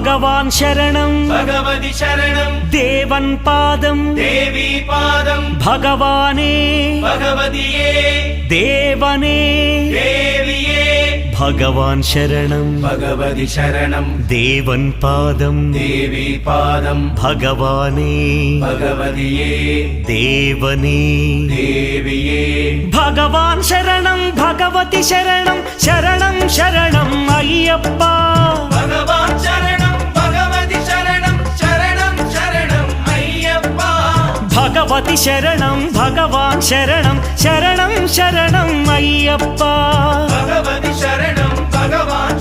भगवान् शरणं भगवति शरणं देवन् पादं देवी पादं भगवाने भगवतिये देवने देविये भगवान् शरणं भगवति शरणं देवन् पादं देवी पादं भगवाने भगवतिये देवने देविये भगवान् शरणं भगवति शरणं शरणं शरणं अय्यप्पा भगवान् शरणं भगवति शरणं शरणं शरणं अय्यप्पा भगवति शरणं भगवान् शरणं शरणं शरणं अय्यप्पा भगवति शरणं भगवान्